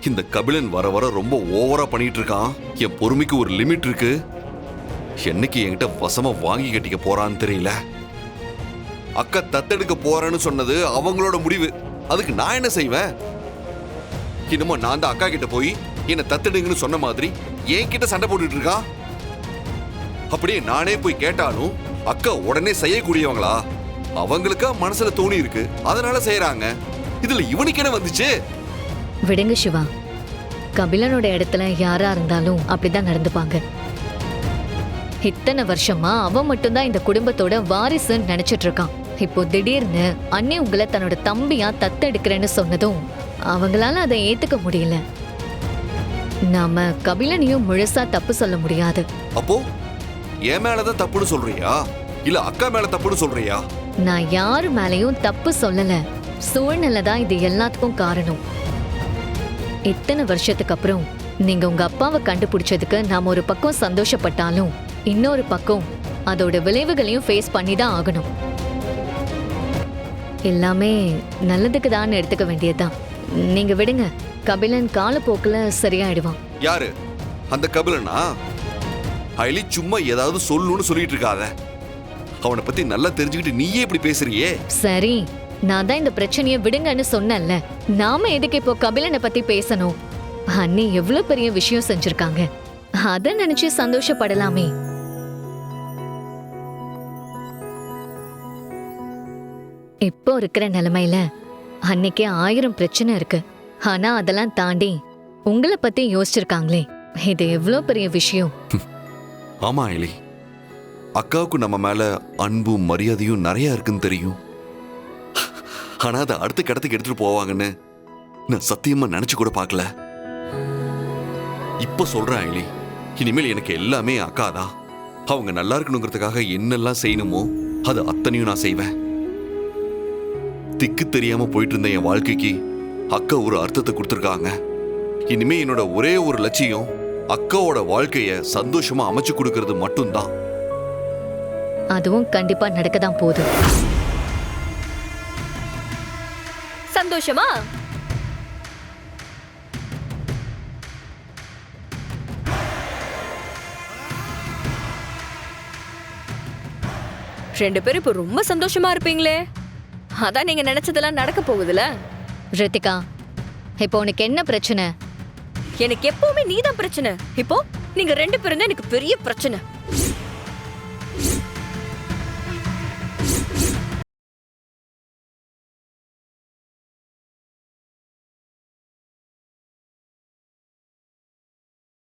இந்த கபிலன் வர வர ரொம்ப ஓவரா பண்ணிட்டு இருக்கான். என் பொறுமைக்கு ஒரு லிமிட் இருக்கு. என்னைக்கு என்கிட்ட வசமா வாங்கி கட்டிக்க போறான்னு தெரியல. அக்கா தத்தெடுக்க போறேன்னு சொன்னது அவங்களோட முடிவு. அதுக்கு நான் என்ன செய்வேன்? இன்னுமா நான் தான் அக்கா கிட்ட போய் என்ன தத்தெடுங்கன்னு சொன்ன மாதிரி என்கிட்ட சண்டை போட்டுட்டு இருக்கா. அப்படியே நானே போய் கேட்டாலும் அக்கா உடனே செய்யக்கூடியவங்களா? அவங்களுக்கா மனசுல தோணி இருக்கு, அதனால செய்யறாங்க. இதுல இவனுக்கு என்ன வந்துச்சு? விடுங்க சிவா, கபிலனோட இடத்துல யாரா இருந்தாலும் அப்படிதான் நடந்துப்பாங்க. இத்தனை வருஷமா அவன் மட்டும்தான் இந்த குடும்பத்தோட வாரிசுன்னு நினைச்சிட்டு இருக்கான். இப்போ திடீர்னு அண்ணே உங்களை தன்னோட தம்பியா தத்தெடுக்கிறேன்னு சொன்னதும் அவங்களால அதை ஏத்துக்க முடியல. நாம கபிலனையும் முழுசா தப்பு சொல்ல முடியாது. அப்போ என் மேலதான் தப்புன்னு சொல்றியா, இல்ல அக்கா மேல தப்புன்னு சொல்றியா? நான் யாரு மேலயும் தப்பு சொல்லல. சூழ்நிலை தான் இது எல்லாத்துக்கும் காரணம். இத்தனை வருஷத்துக்கு அப்புறம் நீங்க உங்க அப்பாவை கண்டுபிடிச்சதுக்கு நாம ஒரு பக்கம் சந்தோஷப்பட்டாலும் இன்னொரு பக்கம் அதோட விளைவுகளையும் ஃபேஸ் பண்ணி தான் ஆகணும். எல்லாமே நல்லதுக்கு தான் எடுத்துக்க வேண்டியதுதான். நீங்க விடுங்க, கபிலன் காலப்போக்குல சரியாயிடுவான். யாரு அந்த கபிலனா? அயலி சும்மா ஏதாவது சொல்லணும்னு சொல்லிட்டு இருக்காத. அவனை பத்தி நல்லா தெரிஞ்சுக்கிட்டு நீயே இப்படி பேசுறியே. சரி, நான் தான் இந்த பிரச்சனையை விடுங்கன்னு சொன்னேன்ல. நாம எதுக்கு இப்போ கபிலனை பத்தி பேசணும்? அண்ணி எவ்வளவு பெரிய விஷயம் செஞ்சிருக்காங்க, அத நினைச்சு சந்தோஷப்படலாமே. இப்போ இருக்கிற நிலைமையில அன்னைக்கே 1000 பிரச்சனை இருக்கு. ஆனா அதெல்லாம் தாண்டி உங்களை பத்தி யோசிச்சிருக்காங்களே, இது எவ்வளவு பெரிய விஷயம். ஆமா அயலி, அக்காவுக்கு நம்ம மேல அன்பும் மரியாதையும் நிறைய இருக்குன்னு தெரியும். ஆனா அதை அடுத்த கடத்துக்கு எடுத்துட்டு போவாங்கன்னு நான் சத்தியமா நினைச்சு கூட பார்க்கல. இப்ப சொல்றேன் அயலி, இனிமேல் எனக்கு எல்லாமே அக்கா தான். அவங்க நல்லா இருக்கணுங்கிறதுக்காக என்னெல்லாம் செய்யணுமோ அது அத்தனையும் நான் செய்வேன். திக்கு தெரியாம போயிட்டு இருந்த என் வாழ்க்கைக்கு அக்கா ஒரு அர்த்தத்தை கொடுத்துருக்காங்க. இனிமே என்னோட ஒரே ஒரு லட்சியம் அக்காவோட வாழ்க்கைய சந்தோஷமா அமைச்சு கொடுக்கறது மட்டும்தான். அதுவும் கண்டிப்பா நடக்கதான் போகுது. சந்தோஷமா? ரெண்டு பேரும் இப்ப ரொம்ப சந்தோஷமா இருப்பீங்களே. அதான் நீங்க நினைச்சதெல்லாம் நடக்க போகுதுல. ரித்திகா, இப்போ உனக்கு என்ன பிரச்சனை? எனக்கு எப்பவுமே நீதான் பிரச்சனை. இப்போ நீங்க ரெண்டு பேரும் தான் எனக்கு பெரிய பிரச்சனை.